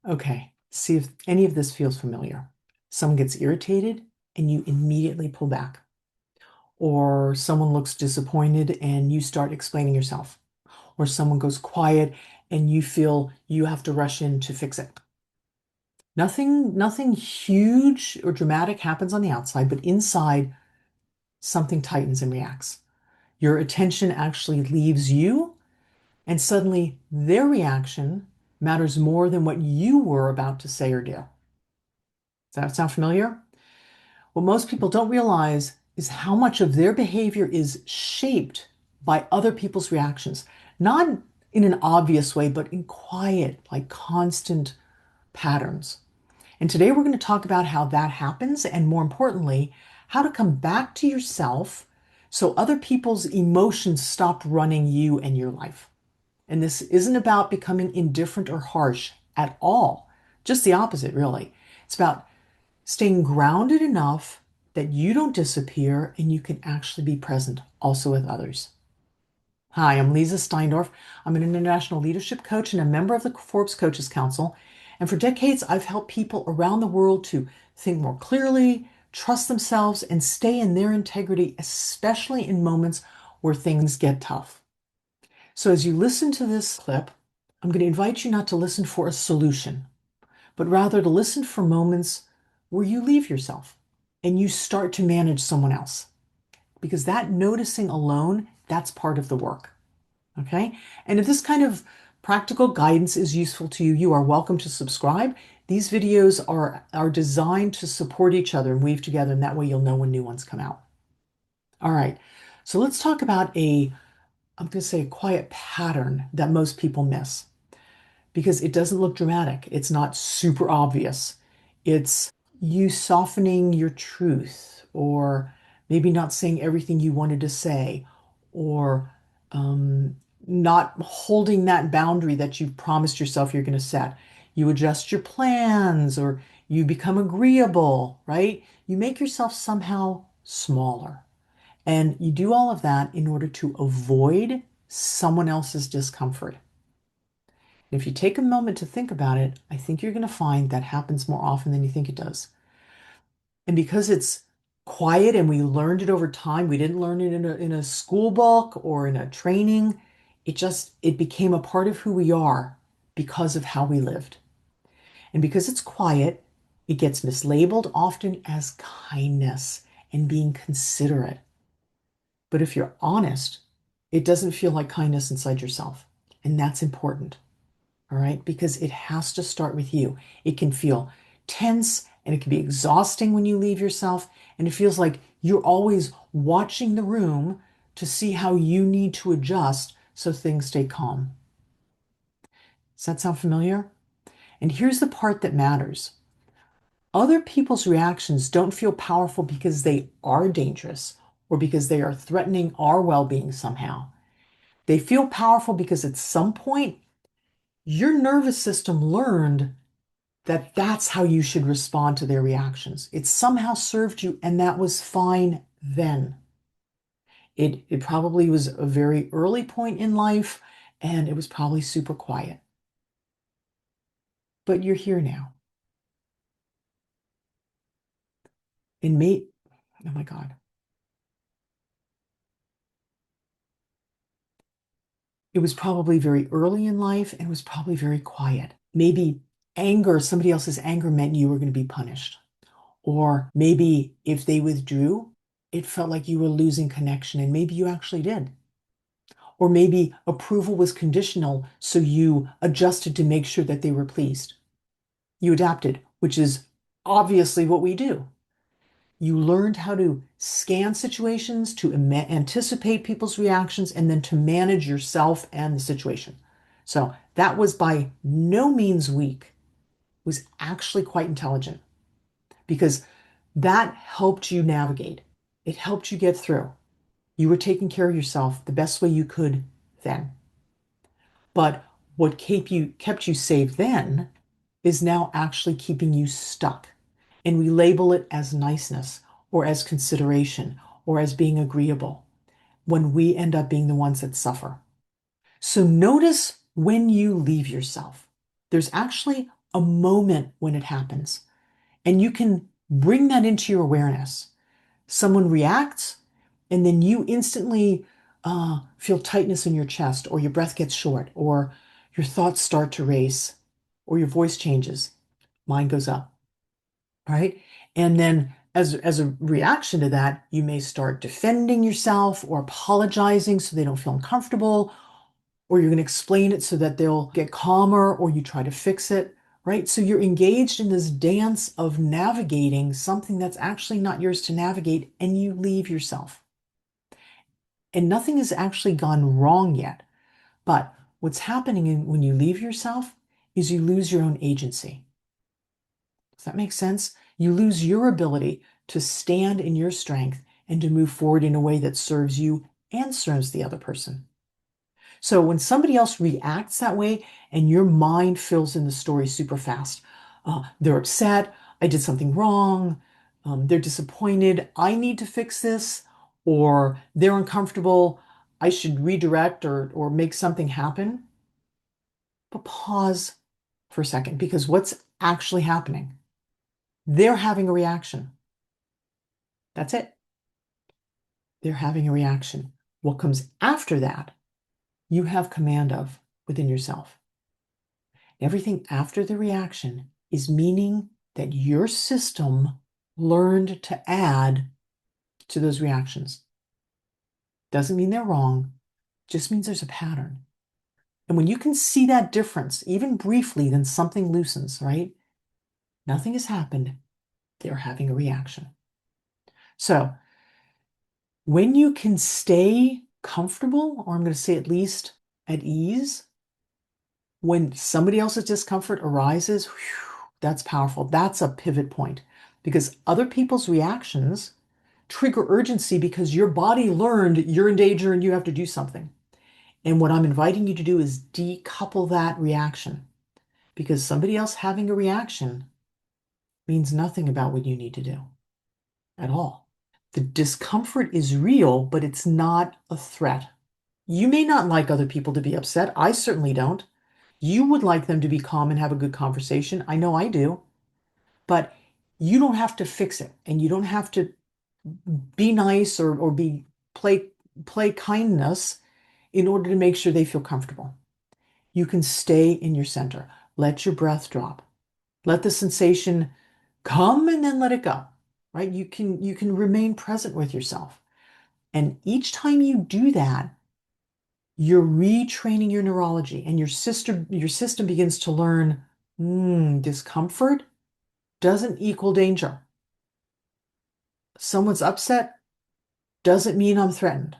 Okay, see if any of this feels familiar. Someone gets irritated and you immediately pull back. Or someone looks disappointed and you start explaining yourself. Or someone goes quiet and you feel you have to rush in to fix it. Nothing huge or dramatic happens on the outside, but inside something tightens and reacts. Your attention actually leaves you, and suddenly their reaction matters more than what you were about to say or do. Does that sound familiar? What most people don't realize is how much of their behavior is shaped by other people's reactions, not in an obvious way, but in quiet, like constant patterns. And today we're going to talk about how that happens, and more importantly, how to come back to yourself so other people's emotions stop running you and your life. And this isn't about becoming indifferent or harsh at all, just the opposite, really. It's about staying grounded enough that you don't disappear and you can actually be present also with others. Hi, I'm Leezá Steindorf. I'm an international leadership coach and a member of the Forbes Coaches Council. And for decades, I've helped people around the world to think more clearly, trust themselves, and stay in their integrity, especially in moments where things get tough. So as you listen to this clip, I'm going to invite you not to listen for a solution, but rather to listen for moments where you leave yourself and you start to manage someone else. Because that noticing alone, that's part of the work. Okay? And if this kind of practical guidance is useful to you, you are welcome to subscribe. These videos are designed to support each other and weave together, and that way you'll know when new ones come out. All right. So let's talk about I'm going to say a quiet pattern that most people miss because it doesn't look dramatic. It's not super obvious. It's you softening your truth, or maybe not saying everything you wanted to say, or not holding that boundary that you've promised yourself you're going to set. You adjust your plans, or you become agreeable, right? You make yourself somehow smaller. And you do all of that in order to avoid someone else's discomfort. If you take a moment to think about it, I think you're going to find that happens more often than you think it does. And because it's quiet and we learned it over time, we didn't learn it in a school book or in a training. It became a part of who we are because of how we lived. And because it's quiet, it gets mislabeled often as kindness and being considerate. But if you're honest, it doesn't feel like kindness inside yourself. And that's important. All right, because it has to start with you. It can feel tense and it can be exhausting when you leave yourself. And it feels like you're always watching the room to see how you need to adjust so things stay calm. Does that sound familiar? And here's the part that matters. Other people's reactions don't feel powerful because they are dangerous or because they are threatening our well-being somehow. They feel powerful because at some point, your nervous system learned that that's how you should respond to their reactions. It somehow served you, and that was fine then. It probably was a very early point in life, and it was probably super quiet. But you're here now. And oh my God. It was probably very early in life and it was probably very quiet. Maybe somebody else's anger meant you were going to be punished. Or maybe if they withdrew, it felt like you were losing connection, and maybe you actually did. Or maybe approval was conditional, so you adjusted to make sure that they were pleased. You adapted, which is obviously what we do. You learned how to scan situations, to anticipate people's reactions, and then to manage yourself and the situation. So that was by no means weak. It was actually quite intelligent because that helped you navigate. It helped you get through. You were taking care of yourself the best way you could then. But what kept you safe then is now actually keeping you stuck. And we label it as niceness or as consideration or as being agreeable when we end up being the ones that suffer. So notice when you leave yourself. There's actually a moment when it happens. And you can bring that into your awareness. Someone reacts, and then you instantly feel tightness in your chest, or your breath gets short, or your thoughts start to race, or your voice changes. Mine goes up, right? And then as a reaction to that, you may start defending yourself or apologizing so they don't feel uncomfortable, or you're going to explain it so that they'll get calmer, or you try to fix it, right? So you're engaged in this dance of navigating something that's actually not yours to navigate, and you leave yourself. And nothing has actually gone wrong yet. But what's happening when you leave yourself is you lose your own agency. Does that make sense? You lose your ability to stand in your strength and to move forward in a way that serves you and serves the other person. So when somebody else reacts that way and your mind fills in the story super fast, they're upset, I did something wrong, they're disappointed, I need to fix this, or they're uncomfortable, I should redirect or make something happen. But pause for a second, because what's actually happening? They're having a reaction. That's it. They're having a reaction. What comes after that, you have command of within yourself. Everything after the reaction is meaning that your system learned to add to those reactions. Doesn't mean they're wrong, just means there's a pattern. And when you can see that difference, even briefly, then something loosens, right? Nothing has happened. They're having a reaction. So when you can stay comfortable, or I'm going to say at least at ease, when somebody else's discomfort arises, whew, that's powerful. That's a pivot point, because other people's reactions trigger urgency because your body learned you're in danger and you have to do something. And what I'm inviting you to do is decouple that reaction, because somebody else having a reaction means nothing about what you need to do at all. The discomfort is real, but it's not a threat. You may not like other people to be upset. I certainly don't. You would like them to be calm and have a good conversation. I know I do. But you don't have to fix it, and you don't have to be nice or be play kindness in order to make sure they feel comfortable. You can stay in your center. Let your breath drop. Let the sensation come and then let it go. Right? You can remain present with yourself. And each time you do that, you're retraining your neurology, and your system begins to learn, discomfort doesn't equal danger. Someone's upset doesn't mean I'm threatened.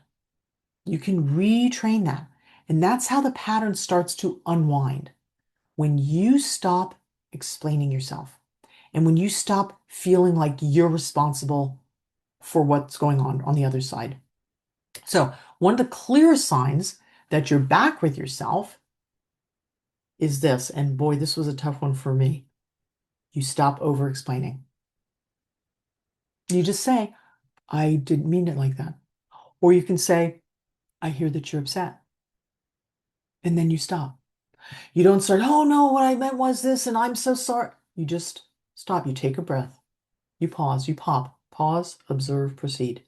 You can retrain that. And that's how the pattern starts to unwind. When you stop explaining yourself, and when you stop feeling like you're responsible for what's going on the other side. So one of the clearest signs that you're back with yourself is this, and boy, this was a tough one for me. You stop over explaining. You just say, I didn't mean it like that. Or you can say, I hear that you're upset. And then you stop. You don't start, oh no, what I meant was this, and I'm so sorry. You just stop. You take a breath. You pause. You pause, observe, proceed.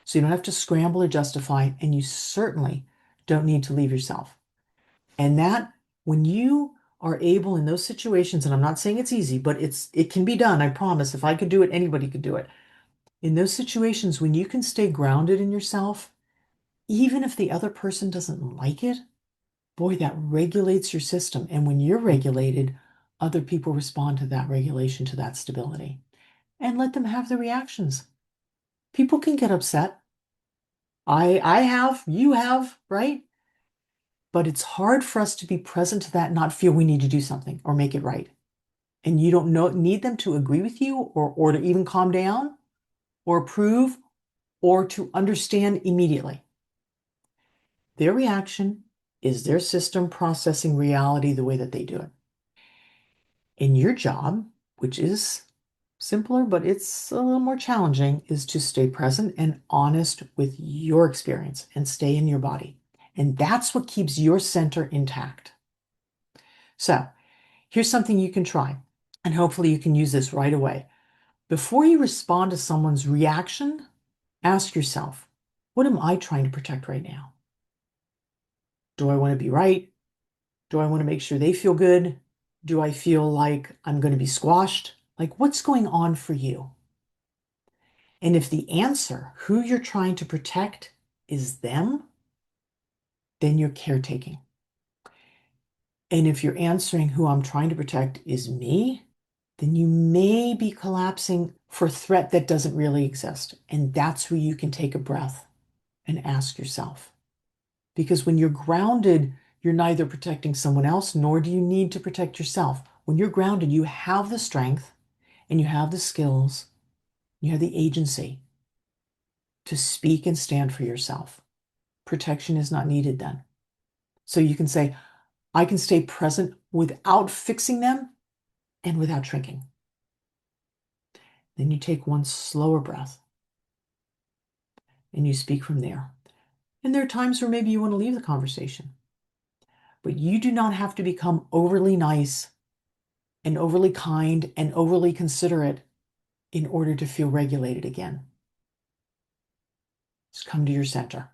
So you don't have to scramble or justify, and you certainly don't need to leave yourself. And that, when you are able in those situations, and I'm not saying it's easy, but it can be done, I promise. If I could do it, anybody could do it. In those situations, when you can stay grounded in yourself, even if the other person doesn't like it, boy, that regulates your system. And when you're regulated, other people respond to that regulation, to that stability. And let them have the reactions. People can get upset. I have, you have, right? But it's hard for us to be present to that and not feel we need to do something or make it right. And you don't need them to agree with you, or to even calm down or approve or to understand immediately. Their reaction is their system processing reality the way that they do it. And your job, which is simpler, but it's a little more challenging, is to stay present and honest with your experience and stay in your body. And that's what keeps your center intact. So Here's something you can try, and hopefully you can use this right away. Before you respond to someone's reaction, ask yourself, what am I trying to protect right now? Do I want to be right? Do I want to make sure they feel good? Do I feel like I'm going to be squashed? Like, what's going on for you? And if the answer, who you're trying to protect, is them, then you're caretaking. And if you're answering who I'm trying to protect is me, then you may be collapsing for a threat that doesn't really exist. And that's where you can take a breath and ask yourself. Because when you're grounded, you're neither protecting someone else, nor do you need to protect yourself. When you're grounded, you have the strength and you have the skills, you have the agency to speak and stand for yourself. Protection is not needed then. So you can say, I can stay present without fixing them and without shrinking. Then you take one slower breath and you speak from there. And there are times where maybe you want to leave the conversation, but you do not have to become overly nice and overly kind and overly considerate in order to feel regulated again. Just come to your center.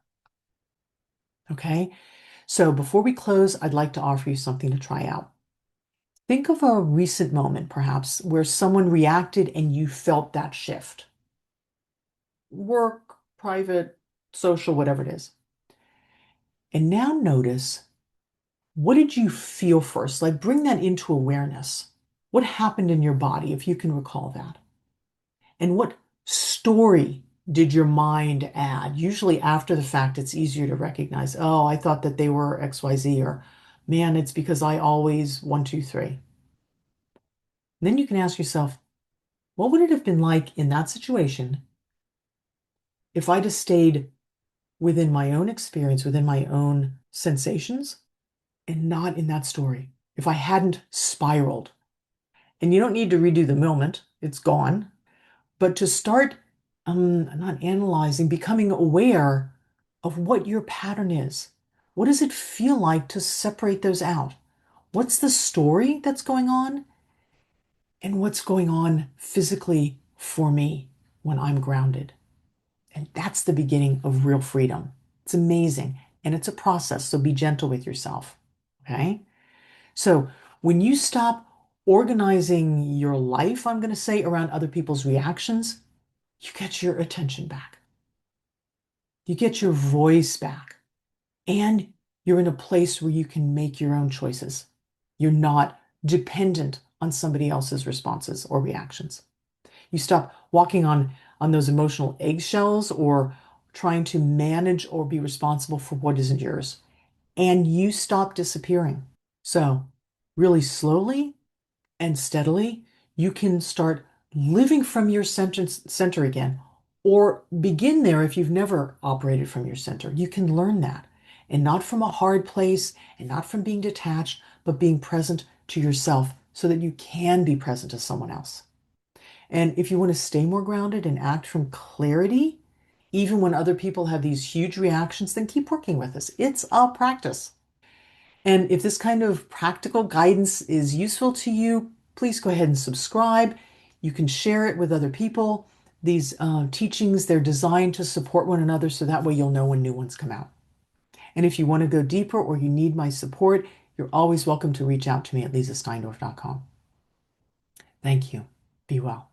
Okay? So before we close, I'd like to offer you something to try out. Think of a recent moment, perhaps, where someone reacted and you felt that shift. Work, private, social, whatever it is. And now notice, what did you feel first? Like, bring that into awareness. What happened in your body, if you can recall that? And what story did your mind add? Usually after the fact, it's easier to recognize, oh, I thought that they were XYZ, or man, it's because I always 1, 2, 3. Then you can ask yourself, what would it have been like in that situation if I just stayed within my own experience, within my own sensations, and not in that story? If I hadn't spiraled. And you don't need to redo the moment, it's gone. But to start not analyzing, becoming aware of what your pattern is. What does it feel like to separate those out? What's the story that's going on? And what's going on physically for me when I'm grounded? And that's the beginning of real freedom. It's amazing. And it's a process, so be gentle with yourself. Okay? So when you stop organizing your life, I'm going to say, around other people's reactions, you get your attention back. You get your voice back. And you're in a place where you can make your own choices. You're not dependent on somebody else's responses or reactions. You stop walking on those emotional eggshells or trying to manage or be responsible for what isn't yours. And you stop disappearing. So, really slowly and steadily, you can start living from your center again, or begin there if you've never operated from your center. You can learn that, and not from a hard place and not from being detached, but being present to yourself so that you can be present to someone else. And if you want to stay more grounded and act from clarity, even when other people have these huge reactions, then keep working with this. It's a practice. And if this kind of practical guidance is useful to you, please go ahead and subscribe. You can share it with other people. These teachings, they're designed to support one another, so that way you'll know when new ones come out. And if you want to go deeper or you need my support, you're always welcome to reach out to me at leezasteindorf.com. Thank you. Be well.